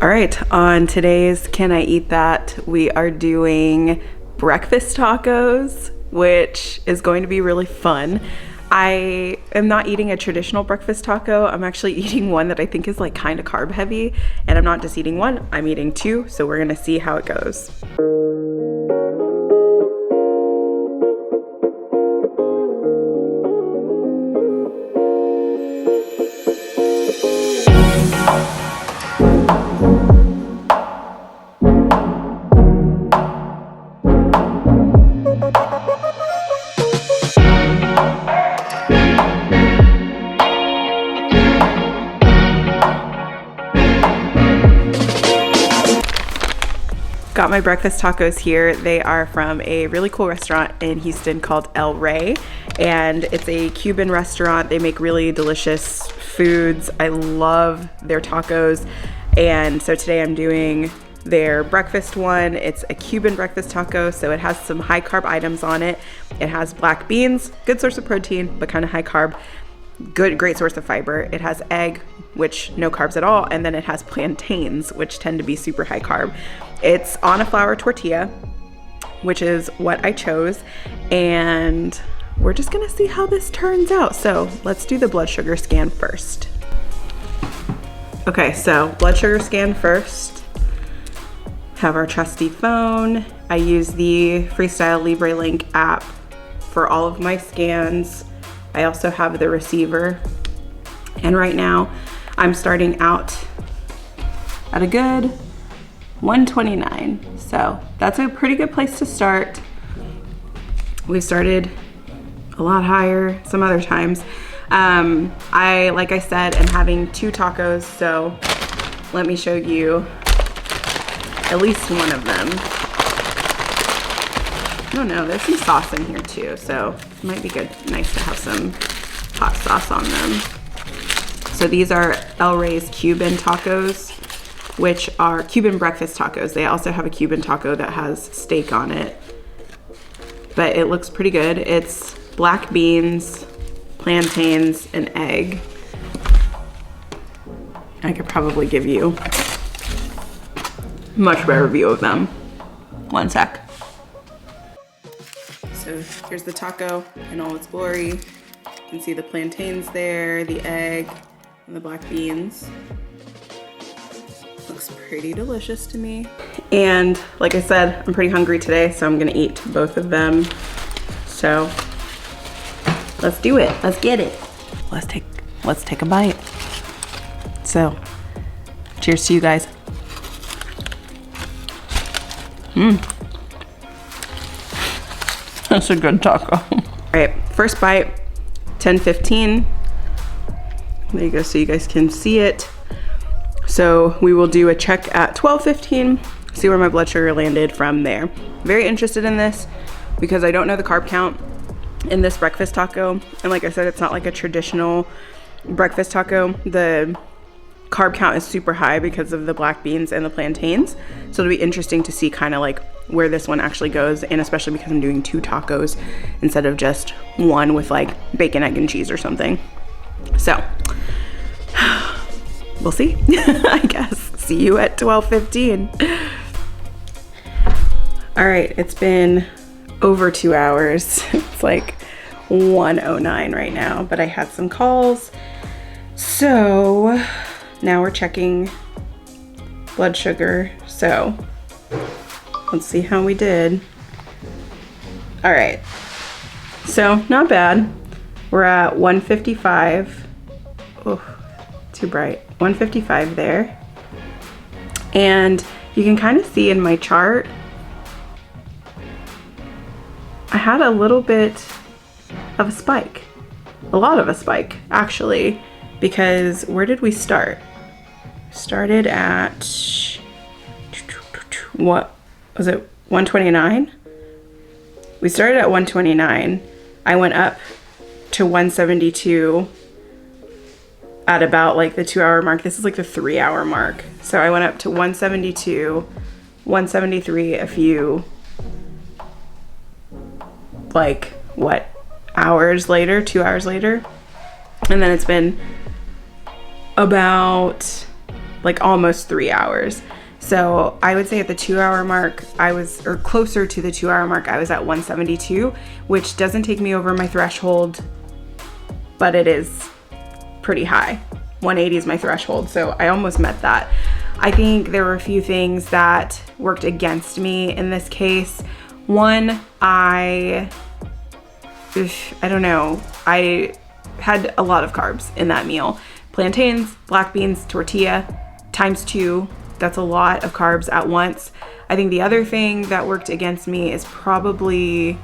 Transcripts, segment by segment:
All right, on today's Can I Eat That, we are doing breakfast tacos, which is going to be really fun. I am not eating a traditional breakfast taco. I'm actually eating one that I think is like kind of carb heavy, and I'm not just eating one, I'm eating two, so we're gonna see how it goes. Got my breakfast tacos here. They are from a really cool restaurant in Houston called El Rey, and it's a Cuban restaurant. They make really delicious foods. I love their tacos, and so today I'm doing their breakfast one. It's a Cuban breakfast taco, so it has some high carb items on it. It has black beans, good source of protein, but kind of high carb. Great source of fiber. It has egg, which no carbs at all, and then it has plantains, which tend to be super high carb. It's on a flour tortilla, which is what I chose, and we're just gonna see how this turns out. So let's do the blood sugar scan first. Okay, so blood sugar scan first. Have our trusty phone. I use the Freestyle Libre Link app for all of my scans. I also have the receiver, and right now I'm starting out at a good 129. So that's a pretty good place to start. We've started a lot higher some other times. Like I said, am having two tacos, so let me show you at least one of them. I don't know, there's some sauce in here too, so it might be good, nice to have some hot sauce on them. So these are El Rey's Cuban tacos, which are Cuban breakfast tacos. They also have a Cuban taco that has steak on it, but it looks pretty good. It's black beans, plantains, and egg. I could probably give you a much better view of them. One sec. So here's the taco in all its glory. You can see the plantains there, the egg, and the black beans. Looks pretty delicious to me. And like I said, I'm pretty hungry today, so I'm gonna eat both of them. So let's do it, let's get it. Let's take a bite. So, cheers to you guys. That's a good taco. All right, first bite, 10:15. There you go, so you guys can see it. So we will do a check at 12:15, see where my blood sugar landed from there. Very interested in this because I don't know the carb count in this breakfast taco. And like I said, it's not like a traditional breakfast taco. The carb count is super high because of the black beans and the plantains. So it'll be interesting to see kind of like where this one actually goes, and especially because I'm doing two tacos instead of just one with like bacon, egg, and cheese or something. So we'll see. I guess. See you at 12:15. All right, it's been over 2 hours. It's like 1:09 right now, but I had some calls. So now we're checking blood sugar. So let's see how we did. All right, so not bad. We're at 155. Oh, too bright. 155 there. And you can kind of see in my chart, I had a little bit of a spike. A lot of a spike, actually, because where did we start? Started at, what was it, 129? We started at 129. I went up to 172 at about like the 2 hour mark. This is like the 3 hour mark. So I went up to 172, 173 a few, like what, hours later, 2 hours later. And then it's been about like almost 3 hours. So I would say at the 2 hour mark, or closer to the 2 hour mark, I was at 172, which doesn't take me over my threshold, but it is pretty high. 180 is my threshold, so I almost met that. I think there were a few things that worked against me in this case. One, I don't know, I had a lot of carbs in that meal. Plantains, black beans, tortilla, ×2. That's a lot of carbs at once. I think the other thing that worked against me is probably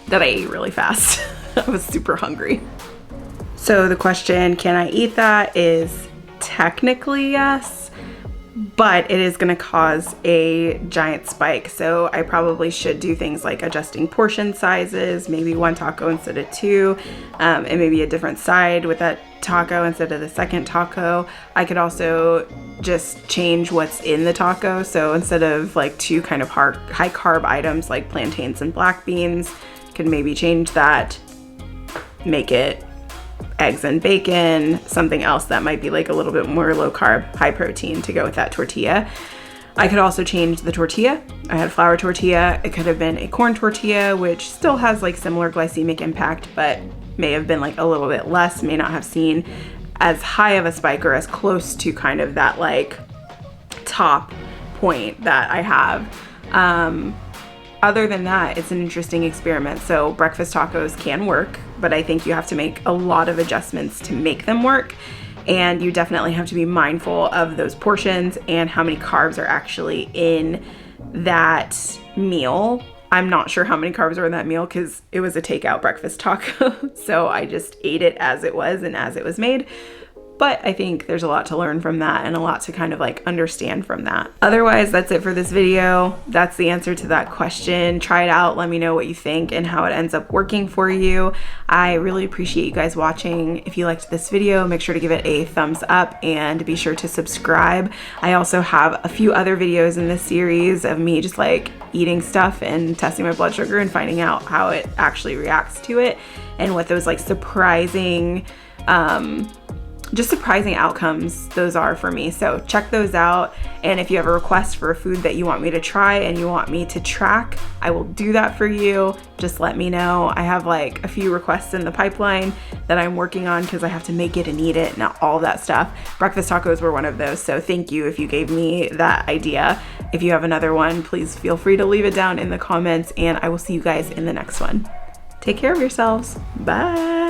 that I ate really fast. I was super hungry. So the question, can I eat that, is technically yes, but it is gonna cause a giant spike. So I probably should do things like adjusting portion sizes, maybe 1 taco instead of 2, and maybe a different side with that taco instead of the second taco. I could also just change what's in the taco. So instead of like 2 kind of high carb items like plantains and black beans, could maybe change that, make it eggs and bacon, something else that might be like a little bit more low carb, high protein to go with that tortilla. I could also change the tortilla. I had flour tortilla. It could have been a corn tortilla, which still has like similar glycemic impact, but may have been like a little bit less, may not have seen as high of a spike or as close to kind of that like top point that I have. Other than that, it's an interesting experiment. So breakfast tacos can work, but I think you have to make a lot of adjustments to make them work. And you definitely have to be mindful of those portions and how many carbs are actually in that meal. I'm not sure how many carbs are in that meal because it was a takeout breakfast taco. So I just ate it as it was and as it was made. But I think there's a lot to learn from that and a lot to kind of like understand from that. Otherwise, that's it for this video. That's the answer to that question. Try it out. Let me know what you think and how it ends up working for you. I really appreciate you guys watching. If you liked this video, make sure to give it a thumbs up and be sure to subscribe. I also have a few other videos in this series of me just like eating stuff and testing my blood sugar and finding out how it actually reacts to it and what those like surprising outcomes those are for me. So check those out. And if you have a request for a food that you want me to try and you want me to track, I will do that for you. Just let me know. I have like a few requests in the pipeline that I'm working on because I have to make it and eat it and all that stuff. Breakfast tacos were one of those. So thank you if you gave me that idea. If you have another one, please feel free to leave it down in the comments and I will see you guys in the next one. Take care of yourselves. Bye.